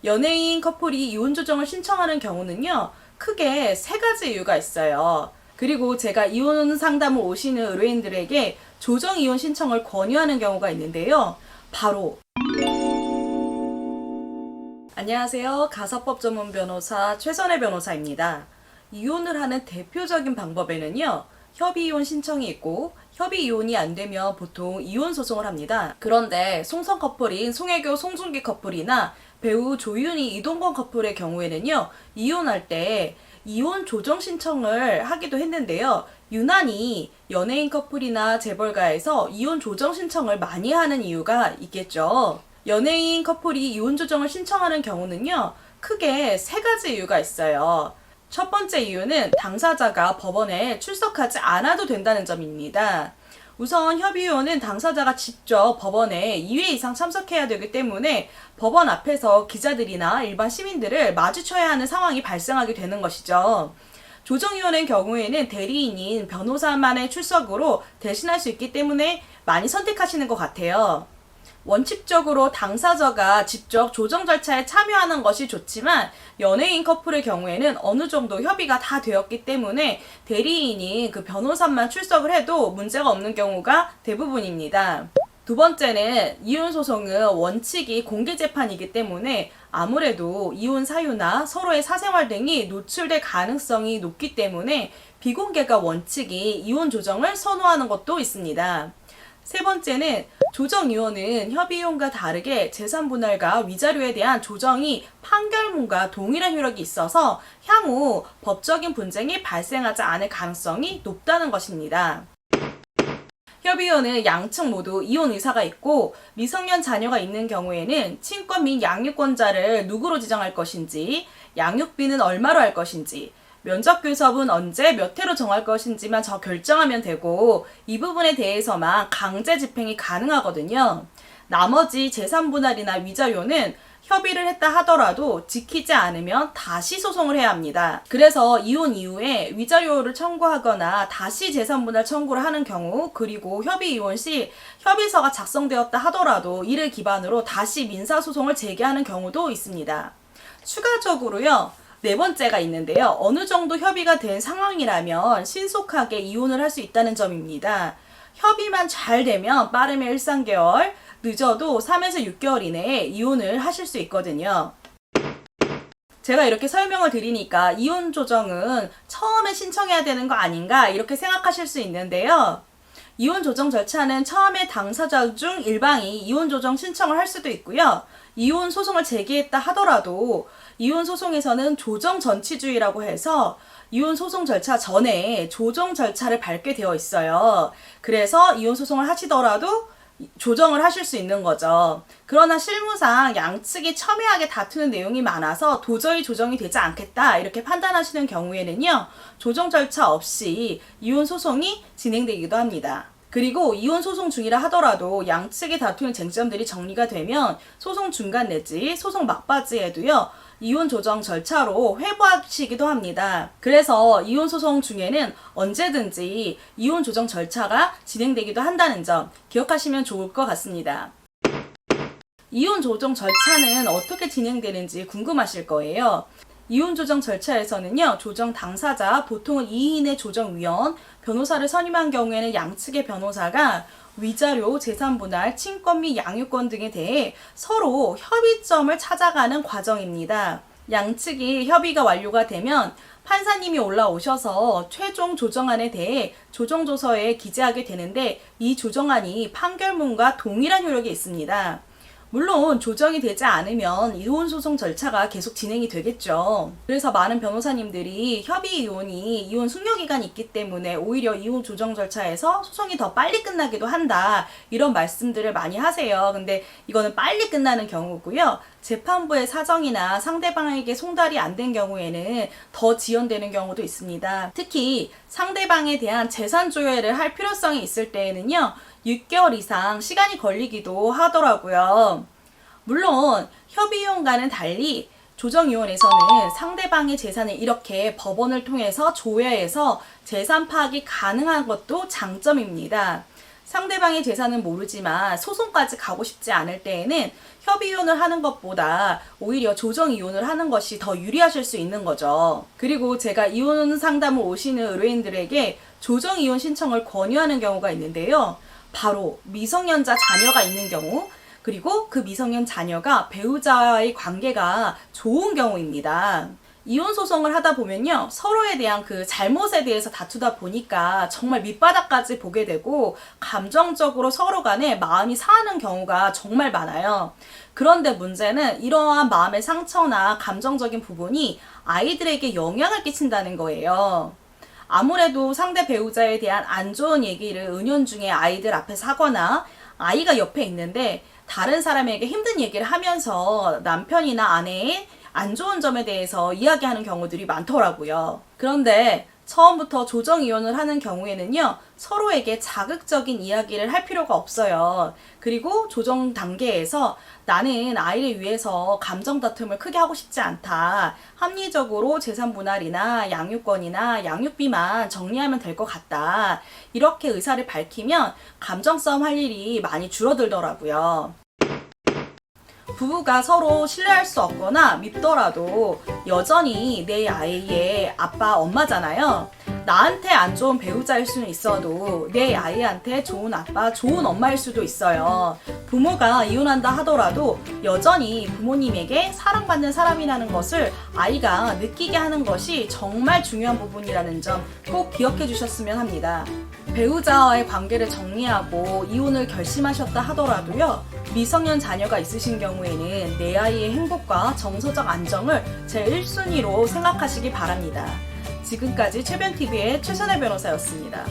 연예인 커플이 이혼 조정을 신청하는 경우는요, 크게 세 가지 이유가 있어요. 그리고 제가 이혼 상담을 오시는 의뢰인들에게 조정 이혼 신청을 권유하는 경우가 있는데요. 바로 안녕하세요. 가사법 전문 변호사 최선혜 변호사입니다. 이혼을 하는 대표적인 방법에는요, 협의 이혼 신청이 있고 협의 이혼이 안 되면 보통 이혼 소송을 합니다. 그런데 송성 커플인 송혜교 송중기 커플이나 배우 조윤희 이동건 커플의 경우에는요, 이혼할 때 이혼 조정 신청을 하기도 했는데요. 유난히 연예인 커플이나 재벌가에서 이혼 조정 신청을 많이 하는 이유가 있겠죠. 연예인 커플이 이혼 조정을 신청하는 경우는요, 크게 세 가지 이유가 있어요. 첫 번째 이유는 당사자가 법원에 출석하지 않아도 된다는 점입니다. 우선 협의이혼은 당사자가 직접 법원에 2회 이상 참석해야 되기 때문에 법원 앞에서 기자들이나 일반 시민들을 마주쳐야 하는 상황이 발생하게 되는 것이죠. 조정이혼의 경우에는 대리인인 변호사만의 출석으로 대신할 수 있기 때문에 많이 선택하시는 것 같아요. 원칙적으로 당사자가 직접 조정 절차에 참여하는 것이 좋지만 연예인 커플의 경우에는 어느 정도 협의가 다 되었기 때문에 대리인이 그 변호사만 출석을 해도 문제가 없는 경우가 대부분입니다. 두 번째는 이혼 소송은 원칙이 공개 재판이기 때문에 아무래도 이혼 사유나 서로의 사생활 등이 노출될 가능성이 높기 때문에 비공개가 원칙이 이혼 조정을 선호하는 것도 있습니다. 세 번째는 조정이혼은 협의이혼과 다르게 재산분할과 위자료에 대한 조정이 판결문과 동일한 효력이 있어서 향후 법적인 분쟁이 발생하지 않을 가능성이 높다는 것입니다. 협의이혼은 양측 모두 이혼 의사가 있고 미성년 자녀가 있는 경우에는 친권 및 양육권자를 누구로 지정할 것인지, 양육비는 얼마로 할 것인지, 면접교섭은 언제 몇 회로 정할 것인지만 결정하면 되고 이 부분에 대해서만 강제 집행이 가능하거든요. 나머지 재산분할이나 위자료는 협의를 했다 하더라도 지키지 않으면 다시 소송을 해야 합니다. 그래서 이혼 이후에 위자료를 청구하거나 다시 재산분할 청구를 하는 경우, 그리고 협의 이혼 시 협의서가 작성되었다 하더라도 이를 기반으로 다시 민사소송을 제기하는 경우도 있습니다. 추가적으로요, 네 번째가 있는데요. 어느 정도 협의가 된 상황이라면 신속하게 이혼을 할 수 있다는 점입니다. 협의만 잘 되면 빠르면 1, 3개월, 늦어도 3에서 6개월 이내에 이혼을 하실 수 있거든요. 제가 이렇게 설명을 드리니까 이혼 조정은 처음에 신청해야 되는 거 아닌가 이렇게 생각하실 수 있는데요. 이혼 조정 절차는 처음에 당사자 중 일방이 이혼 조정 신청을 할 수도 있고요. 이혼 소송을 제기했다 하더라도 이혼 소송에서는 조정 전치주의라고 해서 이혼 소송 절차 전에 조정 절차를 밟게 되어 있어요. 그래서 이혼 소송을 하시더라도 조정을 하실 수 있는 거죠. 그러나 실무상 양측이 첨예하게 다투는 내용이 많아서 도저히 조정이 되지 않겠다 이렇게 판단하시는 경우에는요, 조정 절차 없이 이혼 소송이 진행되기도 합니다. 그리고 이혼 소송 중이라 하더라도 양측이 다투는 쟁점들이 정리가 되면 소송 중간 내지 소송 막바지에도요, 이혼 조정 절차로 회부하시기도 합니다. 그래서 이혼 소송 중에는 언제든지 이혼 조정 절차가 진행되기도 한다는 점 기억하시면 좋을 것 같습니다. 이혼 조정 절차는 어떻게 진행되는지 궁금하실 거예요. 이혼 조정 절차에서는요, 조정 당사자, 보통은 2인의 조정위원, 변호사를 선임한 경우에는 양측의 변호사가 위자료, 재산분할, 친권 및 양육권 등에 대해 서로 협의점을 찾아가는 과정입니다. 양측이 협의가 완료가 되면 판사님이 올라오셔서 최종 조정안에 대해 조정조서에 기재하게 되는데 이 조정안이 판결문과 동일한 효력이 있습니다. 물론 조정이 되지 않으면 이혼 소송 절차가 계속 진행이 되겠죠. 그래서 많은 변호사님들이 협의 이혼이 이혼 숙려기간이 있기 때문에 오히려 이혼 조정 절차에서 소송이 더 빨리 끝나기도 한다 이런 말씀들을 많이 하세요. 근데 이거는 빨리 끝나는 경우고요. 재판부의 사정이나 상대방에게 송달이 안 된 경우에는 더 지연되는 경우도 있습니다. 특히 상대방에 대한 재산 조회를 할 필요성이 있을 때에는요, 6개월 이상 시간이 걸리기도 하더라고요. 물론 협의이혼과는 달리 조정이혼에서는 상대방의 재산을 이렇게 법원을 통해서 조회해서 재산 파악이 가능한 것도 장점입니다. 상대방의 재산은 모르지만 소송까지 가고 싶지 않을 때에는 협의 이혼을 하는 것보다 오히려 조정 이혼을 하는 것이 더 유리하실 수 있는 거죠. 그리고 제가 이혼 상담을 오시는 의뢰인들에게 조정 이혼 신청을 권유하는 경우가 있는데요. 바로 미성년자 자녀가 있는 경우, 그리고 그 미성년 자녀가 배우자와의 관계가 좋은 경우입니다. 이혼 소송을 하다 보면요, 서로에 대한 그 잘못에 대해서 다투다 보니까 정말 밑바닥까지 보게 되고 감정적으로 서로 간에 마음이 상하는 경우가 정말 많아요. 그런데 문제는 이러한 마음의 상처나 감정적인 부분이 아이들에게 영향을 끼친다는 거예요. 아무래도 상대 배우자에 대한 안 좋은 얘기를 은연중에 아이들 앞에서 하거나 아이가 옆에 있는데 다른 사람에게 힘든 얘기를 하면서 남편이나 아내의 안 좋은 점에 대해서 이야기하는 경우들이 많더라고요. 그런데 처음부터 조정 이혼을 하는 경우에는요, 서로에게 자극적인 이야기를 할 필요가 없어요. 그리고 조정 단계에서 나는 아이를 위해서 감정 다툼을 크게 하고 싶지 않다. 합리적으로 재산 분할이나 양육권이나 양육비만 정리하면 될 것 같다. 이렇게 의사를 밝히면 감정 싸움 할 일이 많이 줄어들더라고요. 부부가 서로 신뢰할 수 없거나 밉더라도 여전히 내 아이의 아빠, 엄마잖아요. 나한테 안 좋은 배우자일 수는 있어도 내 아이한테 좋은 아빠, 좋은 엄마일 수도 있어요. 부모가 이혼한다 하더라도 여전히 부모님에게 사랑받는 사람이라는 것을 아이가 느끼게 하는 것이 정말 중요한 부분이라는 점 꼭 기억해 주셨으면 합니다. 배우자와의 관계를 정리하고 이혼을 결심하셨다 하더라도요, 미성년 자녀가 있으신 경우에는 내 아이의 행복과 정서적 안정을 제 1순위로 생각하시기 바랍니다. 지금까지 최변TV의 최선혜 변호사였습니다.